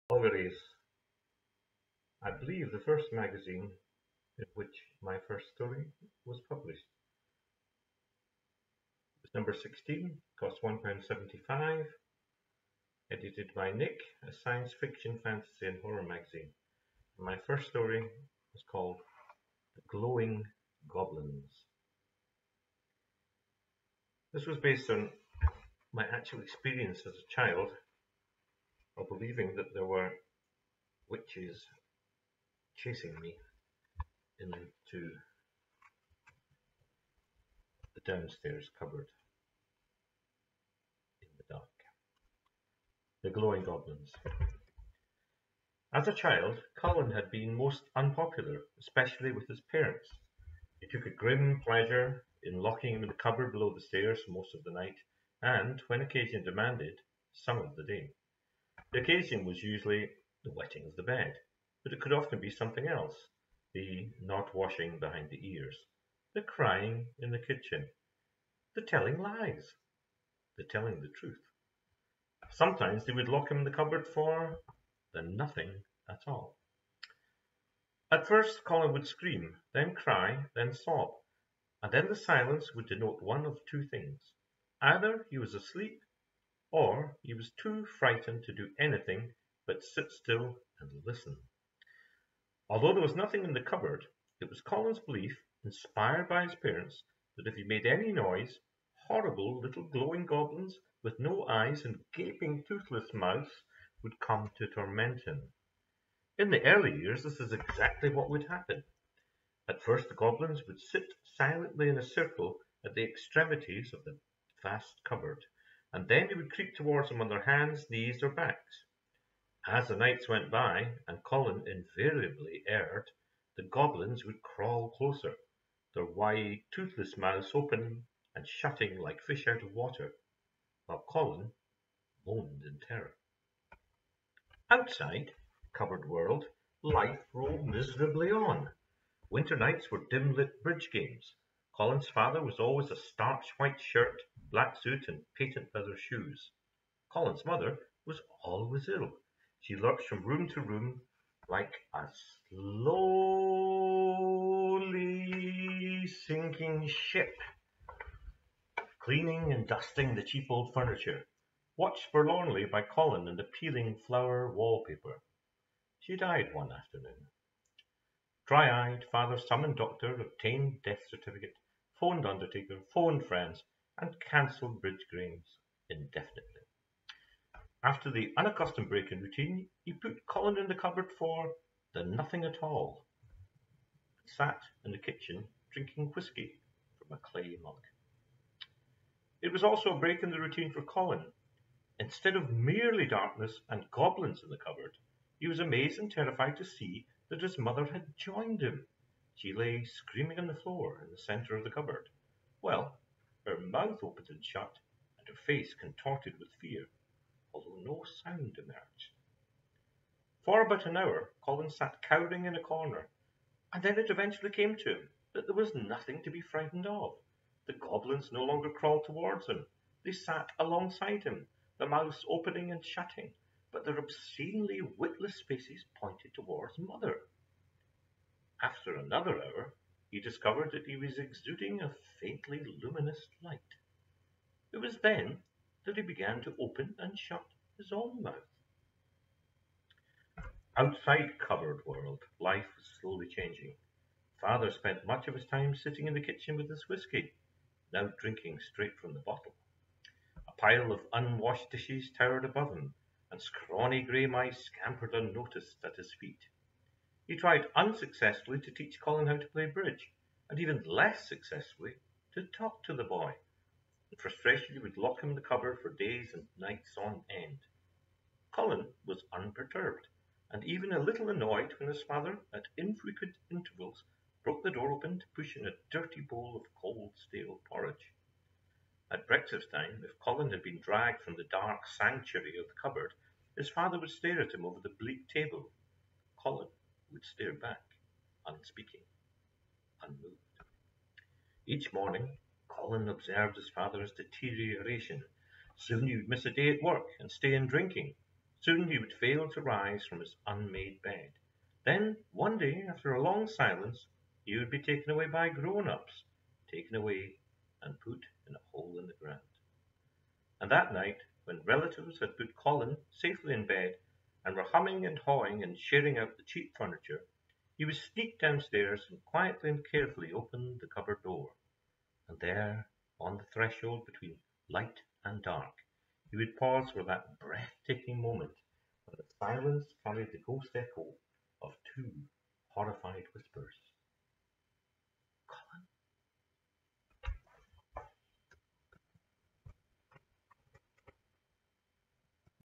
Auguries, I believe the first magazine in which my first story was published. It was number 16, cost £1.75, edited by Nik, a science fiction, fantasy and horror magazine. My first story was called The Glowing Goblins. This was based on my actual experience as a child of believing that there were witches chasing me into the downstairs cupboard in the dark. The Glowing Goblins. As a child, Colin had been most unpopular, especially with his parents. He took a grim pleasure in locking him in the cupboard below the stairs for most of the night, and, when occasion demanded, some of the day. The occasion was usually the wetting of the bed, but it could often be something else: the not washing behind the ears, the crying in the kitchen, the telling lies, the telling the truth. Sometimes they would lock him in the cupboard for the nothing at all. At first Colin would scream, then cry, then sob, and then the silence would denote one of two things. Either he was asleep, or he was too frightened to do anything but sit still and listen. Although there was nothing in the cupboard, it was Colin's belief, inspired by his parents, that if he made any noise, horrible little glowing goblins with no eyes and gaping toothless mouths would come to torment him. In the early years, this is exactly what would happen. At first, the goblins would sit silently in a circle at the extremities of the vast cupboard, and then they would creep towards him on their hands, knees, or backs. As the nights went by, and Colin invariably erred, the goblins would crawl closer, their wide, toothless mouths open and shutting like fish out of water, while Colin moaned in terror. Outside, cupboard world, life rolled miserably on. Winter nights were dim-lit bridge games. Colin's father was always a starched white shirt, black suit, and patent leather shoes. Colin's mother was always ill. She lurched from room to room like a slowly sinking ship, cleaning and dusting the cheap old furniture, watched forlornly by Colin and the peeling flower wallpaper. She died one afternoon. Dry-eyed, father summoned doctor, obtained death certificate, phoned undertaker, phoned friends, and cancelled bridge games indefinitely. After the unaccustomed break in routine, he put Colin in the cupboard for the nothing at all, and sat in the kitchen drinking whisky from a clay mug. It was also a break in the routine for Colin. Instead of merely darkness and goblins in the cupboard, he was amazed and terrified to see that his mother had joined him. She lay screaming on the floor in the centre of the cupboard. Well, her mouth opened and shut, and her face contorted with fear, although no sound emerged. For about an hour, Colin sat cowering in a corner, and then it eventually came to him that there was nothing to be frightened of. The goblins no longer crawled towards him. They sat alongside him, their mouths opening and shutting, but their obscenely witless faces pointed towards Mother. After another hour, he discovered that he was exuding a faintly luminous light. It was then that he began to open and shut his own mouth. Outside cupboard world, life was slowly changing. Father spent much of his time sitting in the kitchen with his whisky, now drinking straight from the bottle. A pile of unwashed dishes towered above him, and scrawny grey mice scampered unnoticed at his feet. He tried unsuccessfully to teach Colin how to play bridge, and even less successfully to talk to the boy. In frustration, he would lock him in the cupboard for days and nights on end. Colin was unperturbed, and even a little annoyed when his father, at infrequent intervals, broke the door open to push in a dirty bowl of cold, stale porridge. At breakfast time, if Colin had been dragged from the dark sanctuary of the cupboard, his father would stare at him over the bleak table. Colin would stare back, unspeaking, unmoved. Each morning, Colin observed his father's deterioration. Soon he would miss a day at work and stay in drinking. Soon he would fail to rise from his unmade bed. Then, one day, after a long silence, he would be taken away by grown-ups, taken away and put in a hole in the ground. And that night, when relatives had put Colin safely in bed and were humming and hawing and sharing out the cheap furniture, he would sneak downstairs and quietly and carefully open the cupboard door. And there, on the threshold between light and dark, he would pause for that breathtaking moment when the silence carried the ghost echo of two horrified whispers.